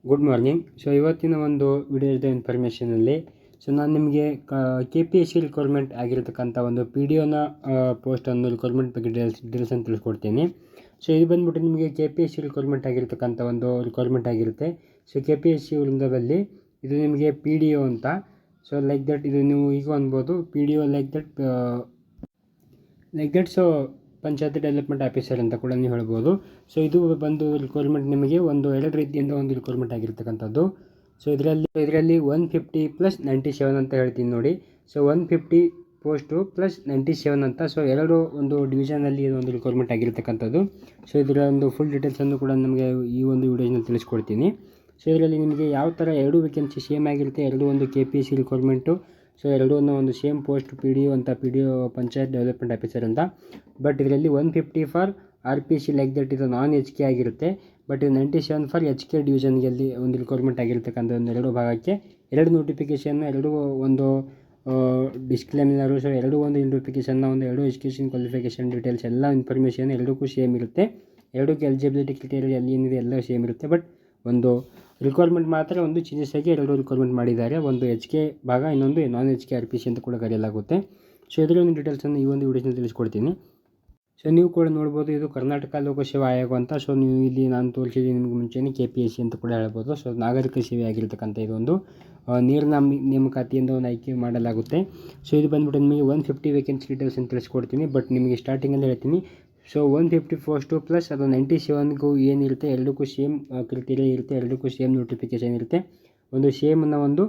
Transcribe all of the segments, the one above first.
Good morning. So ಇವತ್ತಿನ ಒಂದು ವಿಡಿಯೋದ ಇನ್ಫಾರ್ಮೇಷನಲ್ಲಿ ನಾನು ನಿಮಗೆ KPSC ರಿಕ್ವೈರ್ಮೆಂಟ್ ಆಗಿರತಕ್ಕಂಥ ಒಂದು PDOನ ಪೋಸ್ಟನ್ನು ರಿಕ್ವೈರ್ಮೆಂಟ್ ಬಗ್ಗೆ ಡೀಟೇಲ್ಸ್ ಅಂತ ತಿಳಿಸ್ಕೊಡ್ತೀನಿ. ಸೊ ಇದು ಬಂದ್ಬಿಟ್ಟು ನಿಮಗೆ KPSC ರಿಕ್ವೈರ್ಮೆಂಟ್ ಆಗಿರತಕ್ಕಂಥ ಒಂದು ರಿಕ್ವೈರ್ಮೆಂಟ್ ಆಗಿರುತ್ತೆ. ಸೊ KPSC ವೃಂದದಲ್ಲಿ ಇದು ನಿಮಗೆ PDO ಅಂತ. ಸೊ ಲೈಕ್ ದಟ್ ಇದು ನೀವು ಈಗ ಅನ್ಬೋದು PDO like that so panchayat development officer ಅಂತ ಕೂಡ ನೀವು ಹೇಳ್ಬೋದು. ಸೊ ಇದು ಬಂದು ರಿಕ್ವೈರ್ಮೆಂಟ್ ನಿಮಗೆ ಎರಡು ರೀತಿಯಿಂದ ಒಂದು ರಿಕ್ವೈರ್ಮೆಂಟ್ ಆಗಿರ್ತಕ್ಕಂಥದ್ದು. ಸೊ ಇದರಲ್ಲಿ 150 + 97 ಅಂತ ಹೇಳ್ತೀನಿ ನೋಡಿ. ಸೊ 150 ಪೋಸ್ಟು ಪ್ಲಸ್ 97 ಅಂತ. ಸೊ ಒಂದು ಡಿವಿಷನಲ್ಲಿ ಇದು ಒಂದು ರಿಕ್ವೈರ್ಮೆಂಟ್ ಆಗಿರ್ತಕ್ಕಂಥದ್ದು. ಸೊ ಇದರ ಒಂದು ಫುಲ್ ಡೀಟೇಲ್ಸನ್ನು ಕೂಡ ನಮಗೆ ಈ ಒಂದು ವಿಡಿಯೋನಲ್ಲಿ ತಿಳಿಸ್ಕೊಡ್ತೀನಿ. ಸೊ ಇದರಲ್ಲಿ ನಿಮಗೆ ಯಾವ ಥರ ಎರಡು ವೇಕೆನ್ಸಿ ಸೇಮ್ ಆಗಿರುತ್ತೆ, ಒಂದು KPSC ರಿಕ್ವೈರ್ಮೆಂಟು. ಸೊ ಒಂದು ಸೇಮ್ ಪೋಸ್ಟ್ PDO ಅಂತ, PDO ಪಂಚಾಯತ್ ಡೆವಲಪ್ಮೆಂಟ್ ಆಫೀಸರ್ ಅಂತ. ಬಟ್ ಇದರಲ್ಲಿ 150 ಫಾರ್ RPC ಲೈಕ್ ದಟ್ ಇದು ನಾನ್ HK ಆಗಿರುತ್ತೆ. ಬಟ್ ಇದು 97 ಫಾರ್ HK ಡಿವಿಷನ್ಗೆ ಒಂದು ರಿಕ್ವೈರ್ಮೆಂಟ್ ಆಗಿರ್ತಕ್ಕಂಥ ಎರಡು ಭಾಗಕ್ಕೆ ಎರಡು ನೋಟಿಫಿಕೇಷನ್, ಒಂದು ಡಿಸ್ಕ್ಲೇಮರು. ಸೊ ಒಂದು ನೋಟಿಫಿಕೇಷನ್ನ ಎರಡು ಎಜುಕೇಷನ್ ಕ್ವಾಲಿಫಿಕೇಷನ್ ಡೀಟೇಲ್ಸ್ ಎಲ್ಲ ಇನ್ಫಾರ್ಮೇಷನ್ ಎರಡಕ್ಕೂ ಸೇಮ್ ಇರುತ್ತೆ. ಎರಡಕ್ಕೂ ಎಲಿಜಿಬಿಲಿಟಿ ಕ್ರೈಟೀರಿಯಾ ಏನಿದೆ ಎಲ್ಲ ಸೇಮ್ ಇರುತ್ತೆ. ಬಟ್ ಒಂದು ರಿಕ್ವೈರ್ಮೆಂಟ್ ಮಾತ್ರ ಒಂದು ಚೇಂಜಸ್ ಆಗಿ ಎರಡು ರಿಕ್ವೈರ್ಮೆಂಟ್ ಮಾಡಿದ್ದಾರೆ. ಒಂದು HK ಭಾಗ, ಇನ್ನೊಂದು ನಾನ್ HK RPC ಅಂತ ಕೂಡ ಕರೆಯಲಾಗುತ್ತೆ. ಸೊ ಇದರ ಒಂದು ಡೀಟೇಲ್ಸನ್ನು ಈ ಒಂದು ವಿಡಿಯೋದಲ್ಲಿ ತಿಳಿಸ್ಕೊಡ್ತೀನಿ. ಸೊ ನೀವು ಕೂಡ ನೋಡ್ಬೋದು, ಇದು ಕರ್ನಾಟಕ ಲೋಕಸೇವಾ ಆಯೋಗ ಅಂತ. ಸೊ ನೀವು ಇಲ್ಲಿ ನಾನು ತೋರಿಸಿದ್ದೀನಿ ನಿಮಗೆ ಮುಂಚೆನೇ KPSC ಅಂತ ಕೂಡ ಹೇಳ್ಬೋದು. ಸೊ ನಾಗರಿಕ ಸೇವೆ ಆಗಿರ್ತಕ್ಕಂಥ ಇದೊಂದು ನೇರ ನೇಮಕಾತಿಯಿಂದ ಒಂದು ಆಯ್ಕೆ ಮಾಡಲಾಗುತ್ತೆ. ಸೊ ಇದು ಬಂದ್ಬಿಟ್ಟು ನಿಮಗೆ 150 ವೇಕೆನ್ಸಿ ಡೀಟೇಲ್ಸ್ ಅಂತ ತಿಳಿಸ್ಕೊಡ್ತೀನಿ. ಬಟ್ ನಿಮಗೆ ಸ್ಟಾರ್ಟಿಂಗಲ್ಲಿ ಹೇಳ್ತೀನಿ. ಸೊ 150 ಪೋಸ್ಟು ಪ್ಲಸ್ ಅದು 97ಗೂ ಏನಿರುತ್ತೆ, ಎರಡಕ್ಕೂ ಸೇಮ್ ಕ್ರೈಟೀರಿಯಾ ಇರುತ್ತೆ, ಎರಡಕ್ಕೂ ಸೇಮ್ ನೋಟಿಫಿಕೇಷನ್ ಇರುತ್ತೆ. ಒಂದು ಸೇಮ್ನ ಒಂದು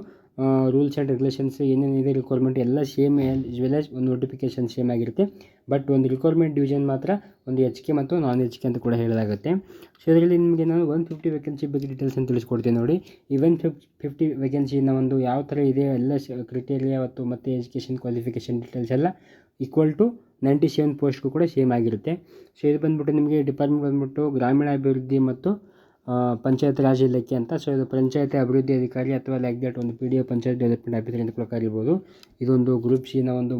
ರೂಲ್ಸ್ ಆ್ಯಂಡ್ ರೆಗ್ಯುಲೇಷನ್ಸ್ ಏನೇನಿದೆ ರಿಕ್ವೈರ್ಮೆಂಟ್ ಎಲ್ಲ ಸೇಮ್ ಆಸ್ ವೆಲ್ ಆಸ್ ಒಂದು ನೋಟಿಫಿಕೇಷನ್ ಸೇಮ್ ಆಗಿರುತ್ತೆ. ಬಟ್ ಒಂದು ರಿಕ್ವೈರ್ಮೆಂಟ್ ಡಿವಿಷನ್ ಮಾತ್ರ ಒಂದು HK ಮತ್ತು ನಾನ್ HK ಅಂತ ಕೂಡ ಹೇಳಲಾಗುತ್ತೆ. ಸೊ ಇದರಲ್ಲಿ ನಿಮಗೆ ನಾನು 150 ವೇಕೆನ್ಸಿ ಬಗ್ಗೆ ಡೀಟೇಲ್ಸ್ ಅಂತ ತಿಳಿಸ್ಕೊಡ್ತೀನಿ ನೋಡಿ. ಈ 150 ವೇಕೆನ್ಸಿನ ಒಂದು ಯಾವ ಥರ ಇದೆ ಎಲ್ಲ ಕ್ರೈಟೀರಿಯಾ ಮತ್ತು ಎಜುಕೇಷನ್ ಕ್ವಾಲಿಫಿಕೇಷನ್ ಡೀಟೇಲ್ಸ್ ಎಲ್ಲ ಈಕ್ವಲ್ ಟು 97 ಪೋಸ್ಟ್ಗೂ ಕೂಡ ಸೇಮ್ ಆಗಿರುತ್ತೆ. ಸೊ ಇದು ಬಂದ್ಬಿಟ್ಟು ನಿಮಗೆ ಡಿಪಾರ್ಟ್ಮೆಂಟ್ ಬಂದ್ಬಿಟ್ಟು ಗ್ರಾಮೀಣಾಭಿವೃದ್ಧಿ ಮತ್ತು ಪಂಚಾಯತ್ ರಾಜ್ ಇಲಾಖೆ ಅಂತ. ಸೊ ಇದು ಪಂಚಾಯತ್ ಅಭಿವೃದ್ಧಿ ಅಧಿಕಾರಿ ಅಥವಾ ಲೈಕ್ ದಟ್ ಒಂದು PDO ಪಂಚಾಯತ್ ಡೆವಲಪ್ಮೆಂಟ್ ಆಫೀಸರ್ ಅಂತ ಕೂಡ ಕರೀಬೋದು. ಇದೊಂದು ಗ್ರೂಪ್ ಸಿನ ಒಂದು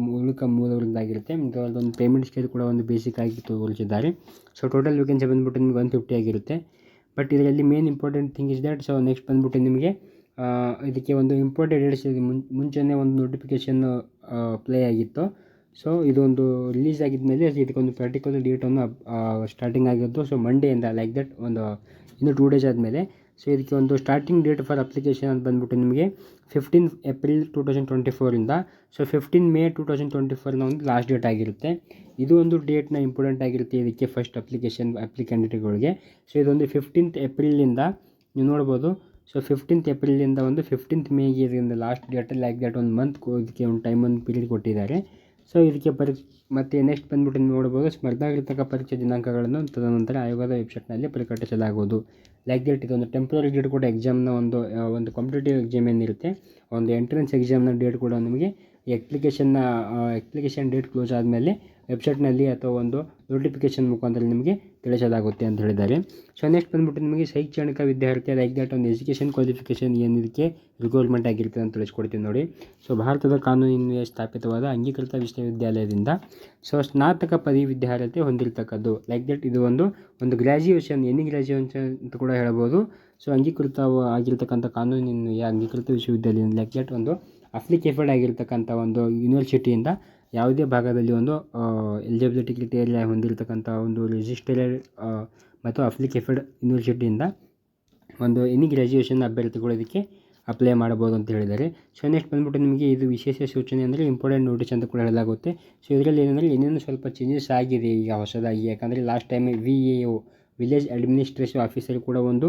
ಮೂಲವೃಂದಾಗಿರುತ್ತೆ. ಒಂದು ಪೇಮೆಂಟ್ ಸ್ಕೇಲ್ ಕೂಡ ಒಂದು ಬೇಸಿಕ್ ಆಗಿ ತೋರಿಸಿದ್ದಾರೆ. ಸೊ ಟೋಟಲ್ ವೇಕೆನ್ಸಿ ಬಂದ್ಬಿಟ್ಟು ನಿಮಗೆ 150 ಆಗಿರುತ್ತೆ. ಬಟ್ ಇದರಲ್ಲಿ main important thing is that. So next ಬಂದ್ಬಿಟ್ಟು ನಿಮಗೆ ಇದಕ್ಕೆ ಒಂದು ಇಂಪಾರ್ಟೆಂಟ್ ಡೇಟ್ಸ್ ಮುಂಚೆನೇ ಒಂದು ನೋಟಿಫಿಕೇಷನ್ ಪ್ಲೇ ಆಗಿತ್ತು. ಸೊ ಇದೊಂದು ರಿಲೀಸ್ ಆಗಿದ್ಮೇಲೆ ಇದಕ್ಕೊಂದು ಪರ್ಟಿಕ್ಯುಲರ್ ಡೇಟನ್ನು ಸ್ಟಾರ್ಟಿಂಗ್ ಆಗಿದ್ದು. ಸೊ ಮಂಡೆಯಿಂದ ಲೈಕ್ ದಟ್ ಒಂದು ಇನ್ನು 2 ಡೇಸ್ ಆದಮೇಲೆ. ಸೊ ಇದಕ್ಕೆ ಒಂದು ಸ್ಟಾರ್ಟಿಂಗ್ ಡೇಟ್ ಫಾರ್ ಅಪ್ಲಿಕೇಶನ್ ಅಂತ ಬಂದ್ಬಿಟ್ಟು ನಿಮಗೆ 15 ಏಪ್ರಿಲ್ 2024ಇಂದ. ಸೊ 15 ಮೇ 2024ನ ಒಂದು ಲಾಸ್ಟ್ ಡೇಟ್ ಆಗಿರುತ್ತೆ. ಇದು ಒಂದು ಡೇಟ್ನ ಇಂಪಾರ್ಟೆಂಟ್ ಆಗಿರುತ್ತೆ ಇದಕ್ಕೆ ಫಸ್ಟ್ ಅಪ್ಲಿಕೆಂಟ್ಗಳಿಗೆ. ಸೊ ಇದೊಂದು 15th ಏಪ್ರಿಲಿಂದ ನೀವು ನೋಡ್ಬೋದು. ಸೊ 15th ಏಪ್ರಿಲಿಂದ ಒಂದು 15th ಮೇಗೆ ಇದರಿಂದ ಲಾಸ್ಟ್ ಡೇಟ್ ಲೈಕ್ ದಟ್ ಒಂದು ಮಂತ್ ಇದಕ್ಕೆ ಒಂದು ಟೈಮ್ ಒಂದು ಪೀರಿಯಡ್ ಕೊಟ್ಟಿದ್ದಾರೆ. ಸೊ ಇದಕ್ಕೆ ಮತ್ತು ನೆಕ್ಸ್ಟ್ ಬಂದ್ಬಿಟ್ಟು ನೋಡ್ಬೋದು, ಸ್ಪರ್ಧಾತ್ಮಕ ಪರೀಕ್ಷೆ ದಿನಾಂಕಗಳನ್ನು ತದನಂತರ ಆಯೋಗದ ವೆಬ್ಸೈಟ್ನಲ್ಲಿ ಪ್ರಕಟಿಸಲಾಗುವುದು. ಲೈಕ್ ದಟ್ ಇದೊಂದು ಟೆಂಪ್ರರಿ ಡೇಟ್ ಕೂಡ ಎಕ್ಸಾಮ್ನ ಒಂದು ಕಾಂಪಿಟೇಟಿವ್ ಎಕ್ಸಾಮ್ ಏನಿರುತ್ತೆ, ಒಂದು ಎಂಟ್ರೆನ್ಸ್ ಎಕ್ಸಾಮ್ನ ಡೇಟ್ ಕೂಡ ನಿಮಗೆ ಅಪ್ಲಿಕೇಶನ್ ಡೇಟ್ ಕ್ಲೋಸ್ ಆದಮೇಲೆ ವೆಬ್ಸೈಟ್ನಲ್ಲಿ ಅಥವಾ ಒಂದು ನೋಟಿಫಿಕೇಷನ್ ಮುಖಾಂತರ ನಿಮಗೆ ತಿಳಿಸಲಾಗುತ್ತೆ ಅಂತ ಹೇಳಿದ್ದಾರೆ. ಸೊ ನೆಕ್ಸ್ಟ್ ಬಂದ್ಬಿಟ್ಟು ನಿಮಗೆ ಶೈಕ್ಷಣಿಕ ವಿದ್ಯಾರ್ಥಿ ಲೈಕ್ ದಟ್ ಒಂದು ಎಜುಕೇಷನ್ ಕ್ವಾಲಿಫಿಕೇಷನ್ ಏನಿದಕ್ಕೆ ರಿಕ್ವೈರ್ಮೆಂಟ್ ಆಗಿರ್ತದೆ ಅಂತ ತಿಳಿಸ್ಕೊಡ್ತೀನಿ ನೋಡಿ. ಸೊ ಭಾರತದ ಕಾನೂನಿನ ಸ್ಥಾಪಿತವಾದ ಅಂಗೀಕೃತ ವಿಶ್ವವಿದ್ಯಾಲಯದಿಂದ ಸೊ ಸ್ನಾತಕ ಪದವಿ ವಿದ್ಯಾರ್ಹತೆ ಹೊಂದಿರತಕ್ಕದ್ದು. ಲೈಕ್ ದಟ್ ಇದು ಒಂದು ಗ್ರ್ಯಾಜುಯೇಷನ್, ಗ್ರ್ಯಾಜುಯೇಷನ್ ಅಂತ ಕೂಡ ಹೇಳ್ಬೋದು. ಸೊ ಅಂಗೀಕೃತ ಆಗಿರ್ತಕ್ಕಂಥ ಕಾನೂನಿನ ಅಂಗೀಕೃತ ವಿಶ್ವವಿದ್ಯಾಲಯ ಲೈಕ್ ದಟ್ ಒಂದು ಅಪ್ಲಿಕೇಬಲ್ ಆಗಿರ್ತಕ್ಕಂಥ ಒಂದು ಯೂನಿವರ್ಸಿಟಿಯಿಂದ ಯಾವುದೇ ಭಾಗದಲ್ಲಿ ಒಂದು ಎಲಿಜಿಬಿಲಿಟಿ ಕ್ರೈಟೀರಿಯಾ ಹೊಂದಿರತಕ್ಕಂಥ ಒಂದು ರಿಜಿಸ್ಟರ್ಡ್ ಮತ್ತು ಅಪ್ಲಿಕೇಬಲ್ ಯೂನಿವರ್ಸಿಟಿಯಿಂದ ಒಂದು ಗ್ರ್ಯಾಜುಯೇಷನ್ ಅಭ್ಯರ್ಥಿಗಳು ಇದಕ್ಕೆ ಅಪ್ಲೈ ಮಾಡ್ಬೋದು ಅಂತ ಹೇಳಿದ್ದಾರೆ. ಸೊ ನೆಕ್ಸ್ಟ್ ಬಂದ್ಬಿಟ್ಟು ನಿಮಗೆ ಇದು ವಿಶೇಷ ಸೂಚನೆ ಅಂದರೆ ಇಂಪಾರ್ಟೆಂಟ್ ನೋಟಿಸ್ ಅಂತ ಕೂಡ ಹೇಳಲಾಗುತ್ತೆ. ಸೊ ಇದರಲ್ಲಿ ಏನಂದರೆ ಏನೇನು ಸ್ವಲ್ಪ ಚೇಂಜಸ್ ಆಗಿದೆ ಈಗ ಹೊಸದಾಗಿ. ಯಾಕಂದರೆ last time VAO village administrative officer ಕೂಡ ಒಂದು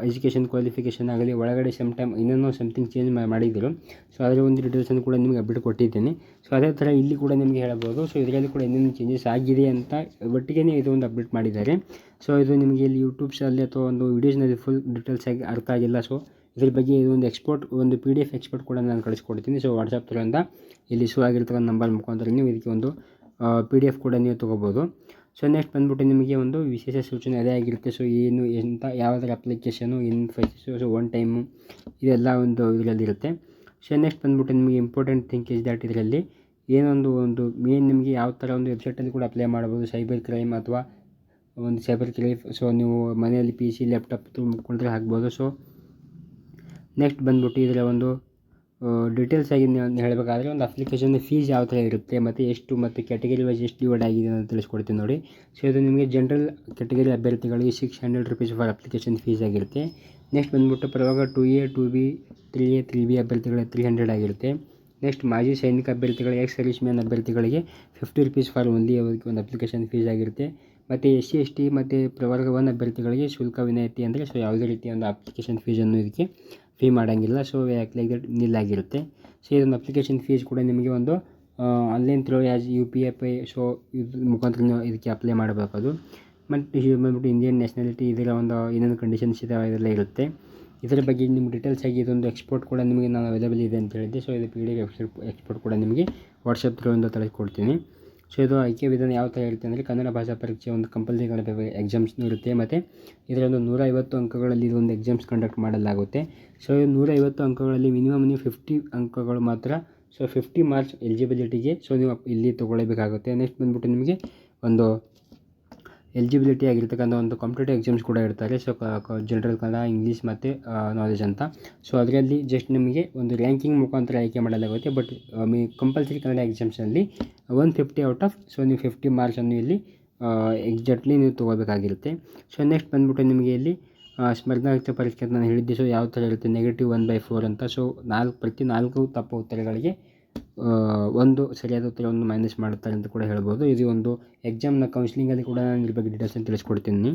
ಎಜುಕೇಷನ್ ಕ್ವಾಲಿಫಿಕೇಷನ್ ಆಗಲಿ ಒಳಗಡೆ ಸಮಥಿಂಗ್ ಚೇಂಜ್ ಮಾಡಿದರು. ಸೊ ಅದರ ಒಂದು ಡೀಟೇಲ್ಸನ್ನು ಕೂಡ ನಿಮಗೆ ಅಪ್ಡೇಟ್ ಕೊಟ್ಟಿದ್ದೇನೆ. ಸೊ ಅದೇ ಥರ ಇಲ್ಲಿ ಕೂಡ ನಿಮಗೆ ಹೇಳ್ಬೋದು. ಸೊ ಇದರಲ್ಲಿ ಕೂಡ ಏನೇನು ಚೇಂಜಸ್ ಆಗಿದೆ ಅಂತ ಒಟ್ಟಿಗೆ ಇದು ಒಂದು ಅಪ್ಡೇಟ್ ಮಾಡಿದ್ದಾರೆ. ಸೊ ಇದು ನಿಮಗೆ ಇಲ್ಲಿ ಯೂಟ್ಯೂಬ್ಸಲ್ಲಿ ಅಥವಾ ಒಂದು ವೀಡಿಯೋಸ್ನಲ್ಲಿ ಫುಲ್ ಡೀಟೇಲ್ಸ್ ಆಗಿ ಅರ್ಥ ಆಗಿಲ್ಲ. ಸೊ ಇದ್ರ ಬಗ್ಗೆ ಒಂದು PDF ಎಕ್ಸ್ಪೋರ್ಟ್ ಕೂಡ ನಾನು ಕಳಿಸ್ಕೊಡ್ತೀನಿ. ಸೊ ವಾಟ್ಸಪ್ ಥರದಿಂದ ಇಲ್ಲಿ ಶೋ ಆಗಿರ್ತಕ್ಕಂಥ ನಂಬರ್ ಮುಖಾಂತರ ನೀವು ಇದಕ್ಕೆ ಒಂದು PDF ಕೂಡ ನೀವು ತೊಗೋಬೋದು. ಸೊ ನೆಕ್ಸ್ಟ್ ಬಂದ್ಬಿಟ್ಟು ನಿಮಗೆ ಒಂದು ವಿಶೇಷ ಸೂಚನೆ ಅದೇ ಆಗಿರುತ್ತೆ. ಸೊ ಯಾವುದರ ಅಪ್ಲಿಕೇಶನು ಫೈಸು, ಸೊ ಒನ್ ಟೈಮು ಇದೆಲ್ಲ ಒಂದು ಇದರಲ್ಲಿರುತ್ತೆ. ಸೊ ನೆಕ್ಸ್ಟ್ ಬಂದ್ಬಿಟ್ಟು ನಿಮಗೆ ಇಂಪಾರ್ಟೆಂಟ್ ಥಿಂಗ್ ಇಸ್ ದ್ಯಾಟ್ ಇದರಲ್ಲಿ ಏನೊಂದು ಮೇನ್ ನಿಮಗೆ ಯಾವ ಥರ ಒಂದು ವೆಬ್ಸೈಟಲ್ಲಿ ಕೂಡ ಅಪ್ಲೈ ಮಾಡ್ಬೋದು. ಸೈಬರ್ ಕ್ರೈಮ್ ಅಥವಾ ಒಂದು ಸೈಬರ್ ಕ್ಯಾಫೆ. ಸೊ ನೀವು ಮನೆಯಲ್ಲಿ PC ಲ್ಯಾಪ್ಟಾಪ್ ತುಂಬಿಕೊಂಡ್ರೆ ಹಾಕ್ಬೋದು. ಸೊ ನೆಕ್ಸ್ಟ್ ಬಂದ್ಬಿಟ್ಟು ಇದರ ಒಂದು ಡೀಟೇಲ್ಸ್ ಆಗಿ ಹೇಳಬೇಕಾದ್ರೆ ಒಂದು ಅಪ್ಲಿಕೇಶನ್ ಫೀಸ್ ಯಾವ ಥರ ಇರುತ್ತೆ ಮತ್ತು ಎಷ್ಟು ಮತ್ತು ಕ್ಯಾಟಗರಿ ವೈಸ್ ಎಷ್ಟು ಡಿವೈಡ್ ಆಗಿದೆ ಅಂತ ತಿಳಿಸ್ಕೊಡ್ತೀನಿ ನೋಡಿ. ಸೊ ಇದು ನಿಮಗೆ ಜನರಲ್ ಕ್ಯಾಟಗರಿ ಅಭ್ಯರ್ಥಿಗಳಿಗೆ ₹600 ಫಾರ್ ಅಪ್ಲಿಕೇಶನ್ ಫೀಸ್ ಆಗಿರುತ್ತೆ. ನೆಕ್ಸ್ಟ್ ಬಂದ್ಬಿಟ್ಟು ಪ್ರವಾಗ 2A 2B 3A 3B ಅಭ್ಯರ್ಥಿಗಳಿಗೆ 300 ಆಗಿರುತ್ತೆ. ನೆಕ್ಸ್ಟ್ ಮಾಜಿ ಸೈನಿಕ ಅಭ್ಯರ್ಥಿಗಳಿಗೆ ಎಕ್ಸ್ ಸರ್ವಿಸ್ ಮ್ಯಾನ್ ಅಭ್ಯರ್ಥಿಗಳಿಗೆ ₹50 ಫಾರ್ ಓನ್ಲಿ ಒಂದು ಅಪ್ಲಿಕೇಶನ್ ಫೀಸ್ ಆಗಿರುತ್ತೆ. ಮತ್ತು SC ST ಮತ್ತು ಪ್ರವರ್ಗ 1 ಅಭ್ಯರ್ಥಿಗಳಿಗೆ ಶುಲ್ಕ ವಿನಾಯಿತಿ ಅಂದರೆ ಸೊ ಯಾವುದೇ ರೀತಿಯ ಒಂದು ಅಪ್ಲಿಕೇಶನ್ ಫೀಸನ್ನು ಇದಕ್ಕೆ ಫೀ ಮಾಡೋಂಗಿಲ್ಲ. ಸೊ ಲೈಕ್ ದಟ್ ನಿಲ್ಲಾಗಿರುತ್ತೆ. ಸೊ ಇದೊಂದು ಅಪ್ಲಿಕೇಶನ್ ಫೀಸ್ ಕೂಡ ನಿಮಗೆ ಒಂದು online through as UPI pay. So ಇದ್ರ ಮುಖಾಂತರ ನೀವು ಇದಕ್ಕೆ ಅಪ್ಲೈ ಮಾಡಬೇಕು. ಅದು ಮತ್ತು ಬಂದ್ಬಿಟ್ಟು ಇಂಡಿಯನ್ ನ್ಯಾಷನಾಲಿಟಿ ಇದರ ಒಂದು ಏನೇನು ಕಂಡೀಷನ್ಸ್ ಇದಾವೆ ಇದೆಲ್ಲ ಇರುತ್ತೆ. ಇದರ ಬಗ್ಗೆ ನಿಮ್ಗೆ ಡೀಟೇಲ್ಸ್ ಆಗಿ ಇದೊಂದು ಎಕ್ಸ್ಪೋರ್ಟ್ ಕೂಡ ನಿಮಗೆ ನಾನು ಅವೈಲೇಬಲ್ ಇದೆ ಅಂತ ಹೇಳಿದ್ದೆ. ಸೊ ಇದು PDF ಎಕ್ಸ್ಪೋರ್ಟ್ ಕೂಡ ನಿಮಗೆ ವಾಟ್ಸಪ್ ಥ್ರೂ ಒಂದು ತಿಳಿಸ್ಕೊಡ್ತೀನಿ. ಸೊ ಇದು ಆಯ್ಕೆ ವಿಧಾನ ಯಾವ ಥರ ಇರುತ್ತೆ ಅಂದರೆ ಕನ್ನಡ ಭಾಷಾ ಪರೀಕ್ಷೆ ಒಂದು ಕಂಪಲ್ಸರಿ ಎಕ್ಸಾಮ್ಸ್ನೂ ಇರುತ್ತೆ. ಮತ್ತು ಇದರೊಂದು 150 ಅಂಕಗಳಲ್ಲಿ ಇದೊಂದು ಎಕ್ಸಾಮ್ಸ್ ಕಂಡಕ್ಟ್ ಮಾಡಲಾಗುತ್ತೆ. ಸೊ 150 ಅಂಕಗಳಲ್ಲಿ ಮಿನಿಮಮ್ ನೀವು 50 ಅಂಕಗಳು ಮಾತ್ರ. ಸೊ 50 ಮಾರ್ಕ್ಸ್ ಎಲಿಜಿಬಿಲಿಟಿಗೆ ಸೊ ನೀವು ಇಲ್ಲಿ ತೊಗೊಳ್ಳೇಬೇಕಾಗುತ್ತೆ. ನೆಕ್ಸ್ಟ್ ಬಂದ್ಬಿಟ್ಟು ನಿಮಗೆ ಒಂದು ಎಲಿಜಿಬಿಲಿಟಿ ಆಗಿರ್ತಕ್ಕಂಥ ಒಂದು ಕಾಂಪಿಟೇಟಿವ್ ಎಕ್ಸಾಮ್ಸ್ ಕೂಡ ಇರ್ತಾರೆ. ಸೊ ಜನರಲ್ ಕನ್ನಡ, ಇಂಗ್ಲೀಷ್ ಮತ್ತು ನಾಲೆಜ್ ಅಂತ. ಸೊ ಅದರಲ್ಲಿ ಜಸ್ಟ್ ನಿಮಗೆ ಒಂದು ರ್ಯಾಂಕಿಂಗ್ ಮುಖಾಂತರ ಆಯ್ಕೆ ಮಾಡಲಾಗುತ್ತೆ. ಬಟ್ ಕಂಪಲ್ಸರಿ ಕನ್ನಡ ಎಕ್ಸಾಮ್ಸಲ್ಲಿ 150 ಔಟ್ ಆಫ್ ಸೊ ನೀವು 50 ಮಾರ್ಕ್ಸನ್ನು ಇಲ್ಲಿ ಎಕ್ಸಾಕ್ಟ್ಲಿ ನೀವು ತೊಗೋಬೇಕಾಗಿರುತ್ತೆ. ಸೊ ನೆಕ್ಸ್ಟ್ ಬಂದ್ಬಿಟ್ಟು ನಿಮಗೆ ಇಲ್ಲಿ ಸ್ಪರ್ಧಾತ್ಮಕ ಪರೀಕ್ಷೆ ಅಂತ ನಾನು ಹೇಳಿದ್ದೆ. ಸೊ ಯಾವ ಥರ ಇರುತ್ತೆ -1/4 ಅಂತ. ಸೊ ಪ್ರತಿ 4 ತಪ್ಪು ಉತ್ತರಗಳಿಗೆ ಒಂದು ಸರಿಯಾದ ಉತ್ತರವನ್ನು ಮೈನಸ್ ಮಾಡುತ್ತಾರೆ ಅಂತ ಕೂಡ ಹೇಳ್ಬೋದು. ಇದು ಒಂದು ಎಕ್ಸಾಮ್ನ ಕೌನ್ಸಿಲಿಂಗಲ್ಲಿ ಕೂಡ ನಾನು ಇದ್ರ ಬಗ್ಗೆ ಡೀಟೇಲ್ಸನ್ನು ತಿಳಿಸ್ಕೊಡ್ತೀನಿ.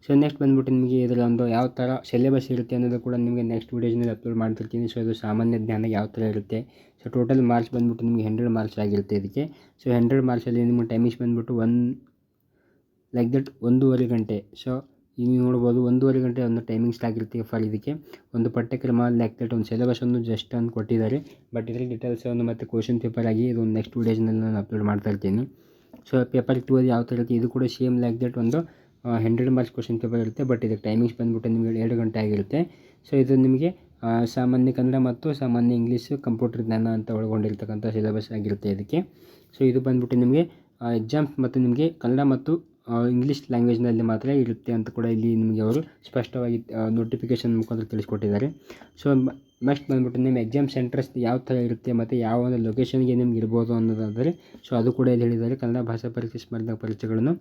ಸೊ ನೆಕ್ಸ್ಟ್ ಬಂದ್ಬಿಟ್ಟು ನಿಮಗೆ ಇದರ ಒಂದು ಯಾವ ಥರ ಸಿಲೆಬಸ್ ಇರುತ್ತೆ ಅನ್ನೋದು ಕೂಡ ನಿಮಗೆ ನೆಕ್ಸ್ಟ್ ವೀಡಿಯೋಸ್ನಲ್ಲಿ ಅಪ್ಲೋಡ್ ಮಾಡ್ತಿರ್ತೀನಿ. ಸೊ ಇದು ಸಾಮಾನ್ಯ ಜ್ಞಾನ ಯಾವ ಥರ ಇರುತ್ತೆ. ಸೊ ಟೋಟಲ್ ಮಾರ್ಕ್ಸ್ ಬಂದ್ಬಿಟ್ಟು ನಿಮಗೆ 100 ಮಾರ್ಕ್ಸ್ ಆಗಿರುತ್ತೆ ಇದಕ್ಕೆ. ಸೊ 100 ಮಾರ್ಕ್ಸಲ್ಲಿ ನಿಮ್ಮ ಟೈಮಿಂಗ್ಸ್ ಬಂದ್ಬಿಟ್ಟು ಲೈಕ್ ದಟ್ 1.5 ಗಂಟೆ. ಸೊ ನೀವು ನೋಡ್ಬೋದು 1.5 ಗಂಟೆ ಒಂದು ಟೈಮಿಂಗ್ಸ್ ಆಗಿರುತ್ತೆ ಫಾರ್ ಇದಕ್ಕೆ. ಒಂದು ಪಠ್ಯಕ್ರಮ ಲೈಕ್ ದಟ್ ಒಂದು ಸಿಲೆಬಸನ್ನು ಜಸ್ಟ್ ಅಂತ ಕೊಟ್ಟಿದ್ದಾರೆ. ಬಟ್ ಇದರಲ್ಲಿ ಡೀಟೇಲ್ಸನ್ನು ಮತ್ತು ಕ್ವಶನ್ ಪೇಪರ್ ಆಗಿ ಇದು ಒಂದು ನೆಕ್ಸ್ಟ್ ವೀಡಿಯೋಸ್ನಲ್ಲಿ ನಾನು ಅಪ್ಲೋಡ್ ಮಾಡ್ತಾ ಇರ್ತೀನಿ. ಸೊ ಪೇಪರ್ 2 ಯಾವ ಥರ ಇರುತ್ತೆ ಇದು ಕೂಡ ಸೇಮ್ ಲೈಕ್ ದಟ್ ಒಂದು 100 ಮಾರ್ಕ್ಸ್ ಕ್ವಶನ್ ಪೇಪರ್ ಇರುತ್ತೆ. ಬಟ್ ಇದಕ್ಕೆ ಟೈಮಿಂಗ್ಸ್ ಬಂದ್ಬಿಟ್ಟು ನಿಮಗೆ 2 ಗಂಟೆ ಆಗಿರುತ್ತೆ. ಸೊ ಇದು ನಿಮಗೆ ಸಾಮಾನ್ಯ ಕನ್ನಡ ಮತ್ತು ಸಾಮಾನ್ಯ ಇಂಗ್ಲೀಷು ಕಂಪ್ಯೂಟರ್ ಜ್ಞಾನ ಅಂತ ಒಳಗೊಂಡಿರ್ತಕ್ಕಂಥ ಸಿಲೆಬಸ್ ಆಗಿರುತ್ತೆ ಇದಕ್ಕೆ. ಸೊ ಇದು ಬಂದ್ಬಿಟ್ಟು ನಿಮಗೆ ಎಕ್ಸಾಮ್ಸ್ ಮತ್ತು ನಿಮಗೆ ಕನ್ನಡ ಮತ್ತು ಇಂಗ್ಲೀಷ್ ಲ್ಯಾಂಗ್ವೇಜ್ನಲ್ಲಿ ಮಾತ್ರ ಇರುತ್ತೆ ಅಂತ ಕೂಡ ಇಲ್ಲಿ ನಿಮಗೆ ಅವರು ಸ್ಪಷ್ಟವಾಗಿ ನೋಟಿಫಿಕೇಷನ್ ಮುಖಾಂತರ ತಿಳಿಸ್ಕೊಟ್ಟಿದ್ದಾರೆ. ಸೊ ನೆಕ್ಸ್ಟ್ ಬಂದ್ಬಿಟ್ಟು ನಿಮ್ಮ ಎಕ್ಸಾಮ್ ಸೆಂಟರ್ಸ್ ಯಾವ ಥರ ಇರುತ್ತೆ ಮತ್ತು ಯಾವ ಒಂದು ಲೊಕೇಶನ್ಗೆ ನಿಮ್ಗೆ ಇರ್ಬೋದು ಅನ್ನೋದಾದರೆ ಸೊ ಅದು ಕೂಡ ಇಲ್ಲಿ ಹೇಳಿದ್ದಾರೆ. ಕನ್ನಡ ಭಾಷಾ ಪರೀಕ್ಷೆ ಸ್ಪರ್ಧಾ ಪರೀಕ್ಷೆಗಳನ್ನು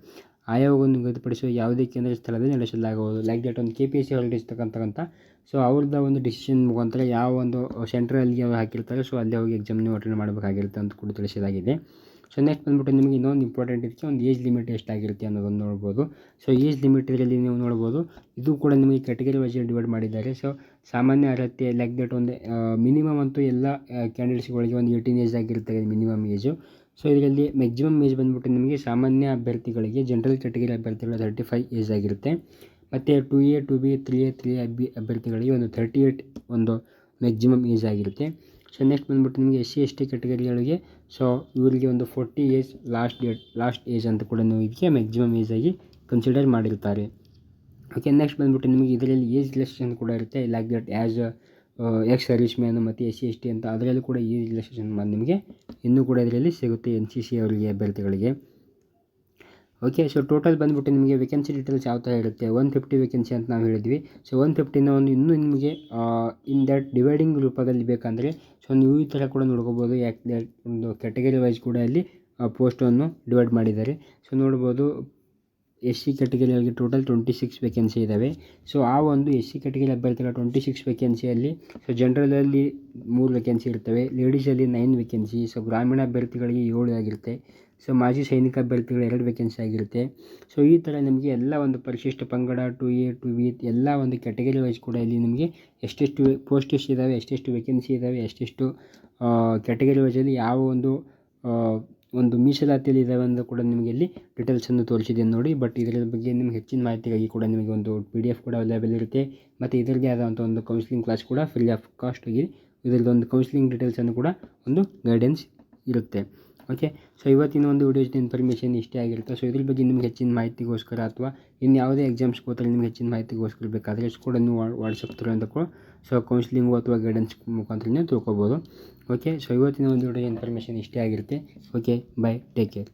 ಆಯೋಗವನ್ನು ನಿಗದಿಪಡಿಸುವ ಯಾವುದೇ ಕೇಂದ್ರ ಸ್ಥಳದಲ್ಲಿ ನಡೆಸಲಾಗುವುದು. ಲೈಕ್ ದಟ್ ಒಂದು KPSC ಹೊರಡಿಸ್ತಕ್ಕಂಥ ಸೊ ಅವ್ರದ್ದು ಒಂದು ಡಿಸಿಷನ್ ಮುಖಾಂತರ ಯಾವ ಒಂದು ಸೆಂಟ್ರಲ್ಲಿ ಅವ್ರು ಹಾಕಿರ್ತಾರೆ ಸೊ ಅಲ್ಲೇ ಹೋಗಿ ಎಕ್ಸಾಮ್ ನೀವು ಅಟೆಂಡ್ ಮಾಡಬೇಕಾಗಿರುತ್ತೆ ಅಂತ ಕೂಡ ತಿಳಿಸಲಾಗಿದೆ. ಸೊ ನೆಕ್ಸ್ಟ್ ಬಂದ್ಬಿಟ್ಟು ನಿಮಗೆ ಇನ್ನೊಂದು ಇಂಪಾರ್ಟೆಂಟ್ ಇದಕ್ಕೆ ಒಂದು ಏಜ್ ಲಿಮಿಟ್ ಎಷ್ಟಾಗಿರುತ್ತೆ ಅನ್ನೋದನ್ನು ನೋಡ್ಬೋದು. ಸೊ ಏಜ್ ಲಿಮಿಟ್ ಇದರಲ್ಲಿ ನೀವು ನೋಡ್ಬೋದು. ಇದು ಕೂಡ ನಿಮಗೆ ಕ್ಯಾಟಗರಿ ವೈಸ್ ಡಿವೈಡ್ ಮಾಡಿದ್ದಾರೆ. ಸೊ ಸಾಮಾನ್ಯ ಅರ್ಹತೆ ಲೈಕ್ ದಟ್ ಒಂದು ಮಿನಿಮಮ್ ಅಂತೂ ಎಲ್ಲ ಕ್ಯಾಂಡಿಡೇಟ್ಸ್ಗಳಿಗೆ ಒಂದು 18 ಏಜ್ ಆಗಿರುತ್ತೆ ಮಿನಿಮಮ್ ಏಜು. ಸೊ ಇದರಲ್ಲಿ ಮ್ಯಾಕ್ಸಿಮಮ್ ಏಜ್ ಬಂದ್ಬಿಟ್ಟು ನಿಮಗೆ ಸಾಮಾನ್ಯ ಅಭ್ಯರ್ಥಿಗಳಿಗೆ ಜನರಲ್ ಕ್ಯಾಟಗರಿ ಅಭ್ಯರ್ಥಿಗಳಿಗೆ 35 ಏಜ್ ಆಗಿರುತ್ತೆ. ಮತ್ತು 2A 2B 3A 3B ಅಭ್ಯರ್ಥಿಗಳಿಗೆ ಒಂದು 38 ಒಂದು ಮ್ಯಾಕ್ಸಿಮಮ್ ಏಜ್ ಆಗಿರುತ್ತೆ. ಸೊ ನೆಕ್ಸ್ಟ್ ಬಂದ್ಬಿಟ್ಟು ನಿಮಗೆ SC ST ಕ್ಯಾಟಗರಿಗಳಿಗೆ ಸೊ ಇವರಿಗೆ ಒಂದು 40 ಏಜ್ ಲಾಸ್ಟ್ ಏಜ್ ಅಂತ ಕೂಡ ನೀವು ಇದಕ್ಕೆ ಮ್ಯಾಕ್ಸಿಮಮ್ ಏಜ್ ಆಗಿ ಕನ್ಸಿಡರ್ ಮಾಡಿರ್ತಾರೆ. ಓಕೆ, ನೆಕ್ಸ್ಟ್ ಬಂದ್ಬಿಟ್ಟು ನಿಮಗೆ ಇದರಲ್ಲಿ ಏಜ್ ರಿಲ್ಯಾಕ್ಸೇಷನ್ ಕೂಡ ಇರುತ್ತೆ. Like that as ex service man ಮತ್ತು SC ST ಅಂತ ಅದರಲ್ಲಿ ಕೂಡ ಏಜ್ ರಿಲ್ಯಾಕ್ಸೇಷನ್ ನಿಮಗೆ ಇನ್ನೂ ಕೂಡ ಇದರಲ್ಲಿ ಸಿಗುತ್ತೆ NCC ಅವರಿಗೆ ಅಭ್ಯರ್ಥಿಗಳಿಗೆ. ಓಕೆ, ಸೊ ಟೋಟಲ್ ಬಂದುಬಿಟ್ಟು ನಿಮಗೆ ವೇಕೆನ್ಸಿ ಡೀಟೇಲ್ಸ್ ಯಾವ ಥರ ಇರುತ್ತೆ. 150 ವೇಕೆನ್ಸಿ ಅಂತ ನಾವು ಹೇಳಿದ್ವಿ. ಸೊ 150ನ ಒಂದು ಇನ್ನೂ ನಿಮಗೆ ಇನ್ ದಟ್ ಡಿವೈಡಿಂಗ್ ರೂಪದಲ್ಲಿ ಬೇಕಂದರೆ ಸೊ ನೀವು ಈ ಥರ ಕೂಡ ನೋಡ್ಕೋಬೋದು. ಯಾಕೆ ಒಂದು ಕ್ಯಾಟಗರಿ ವೈಸ್ ಕೂಡ ಇಲ್ಲಿ ಪೋಸ್ಟನ್ನು ಡಿವೈಡ್ ಮಾಡಿದ್ದಾರೆ. ಸೊ ನೋಡ್ಬೋದು SC ಕ್ಯಾಟಗರಿಯಲ್ಲಿ ಟೋಟಲ್ 26 ವೇಕೆನ್ಸಿ ಇದ್ದಾವೆ. ಸೊ ಆ ಒಂದು SC ಕ್ಯಾಟಗರಿ ಅಭ್ಯರ್ಥಿಗಳ 26 ವೇಕೆನ್ಸಿಯಲ್ಲಿ ಸೊ ಜನರಲಲ್ಲಿ 3 ವೇಕೆನ್ಸಿ ಇರ್ತವೆ, ಲೇಡೀಸಲ್ಲಿ 9 ವೇಕೆನ್ಸಿ. ಸೊ ಗ್ರಾಮೀಣ ಅಭ್ಯರ್ಥಿಗಳಿಗೆ 7 ಆಗಿರುತ್ತೆ. ಸೊ ಮಾಜಿ ಸೈನಿಕ ಅಭ್ಯರ್ಥಿಗಳು 2 ವೇಕೆನ್ಸಿ ಆಗಿರುತ್ತೆ. ಸೊ ಈ ಥರ ನಿಮಗೆ ಎಲ್ಲ ಒಂದು ಪರಿಶಿಷ್ಟ ಪಂಗಡ 2A 2B ಎಲ್ಲ ಒಂದು ಕ್ಯಾಟಗರಿ ವೈಸ್ ಕೂಡ ಇಲ್ಲಿ ನಿಮಗೆ ಎಷ್ಟೆಷ್ಟು ಪೋಸ್ಟಸ್ ಇದ್ದಾವೆ, ಎಷ್ಟೆಷ್ಟು ವೇಕೆನ್ಸಿ ಇದ್ದಾವೆ, ಎಷ್ಟೆಷ್ಟು ಕ್ಯಾಟಗರಿ ವೈಸಲ್ಲಿ ಯಾವ ಒಂದು ಮೀಸಲಾತಿಯಲ್ಲಿ ಇದ್ದಾವೆ ಅಂತ ಕೂಡ ನಿಮಗೆ ಇಲ್ಲಿ ಡೀಟೇಲ್ಸನ್ನು ತೋರಿಸಿದ್ದೇನೆ ನೋಡಿ. ಬಟ್ ಇದರ ಬಗ್ಗೆ ನಿಮ್ಗೆ ಹೆಚ್ಚಿನ ಮಾಹಿತಿಗಾಗಿ ಕೂಡ ನಿಮಗೆ ಒಂದು PDF ಕೂಡ ಅವೈಲೇಬಲ್ ಇರುತ್ತೆ. ಮತ್ತು ಇದರದೇ ಆದಂಥ ಒಂದು ಕೌನ್ಸಿಲಿಂಗ್ ಕ್ಲಾಸ್ ಕೂಡ ಫ್ರೀ ಆಫ್ ಕಾಸ್ಟಾಗಿ ಇದರದ್ದು ಒಂದು ಕೌನ್ಸಿಲಿಂಗ್ ಡೀಟೇಲ್ಸನ್ನು ಕೂಡ ಒಂದು ಗೈಡೆನ್ಸ್ ಇರುತ್ತೆ. ಓಕೆ, ಸೊ ಇವತ್ತಿನ ಒಂದು ವಿಡಿಯೋಸ್ನ ಇನ್ಫಾರ್ಮೇಷನ್ ಇಷ್ಟೇ ಆಗಿರುತ್ತೆ. ಸೊ ಇದ್ರ ಬಗ್ಗೆ ನಿಮ್ಗೆ ಹೆಚ್ಚಿನ ಮಾಹಿತಿಗೋಸ್ಕರ ಅಥವಾ ಇನ್ನು ಯಾವುದೇ ಎಕ್ಸಾಮ್ಸ್ಗೆ ಹೋದರೆ ನಿಮ್ಗೆ ಹೆಚ್ಚಿನ ಮಾಹಿತಿಗೋಸ್ಕರ ಬೇಕಾದರೆ ಕೂಡ ನೀವು ವಾಟ್ಸಪ್ ಥ್ರೂ ಅಂತ ಕೂಡ ಸೊ ಕೌನ್ಸಿಲಿಂಗು ಅಥವಾ ಗೈಡೆನ್ಸ್ ಮುಖಾಂತರ ತಿಳ್ಕೊಬೋದು. ಓಕೆ, ಸೊ ಇವತ್ತಿನ ಒಂದು ವಿಡಿಯೋ ಇನ್ಫಾರ್ಮೇಷನ್ ಇಷ್ಟೇ ಆಗಿರುತ್ತೆ. Okay, by, take care.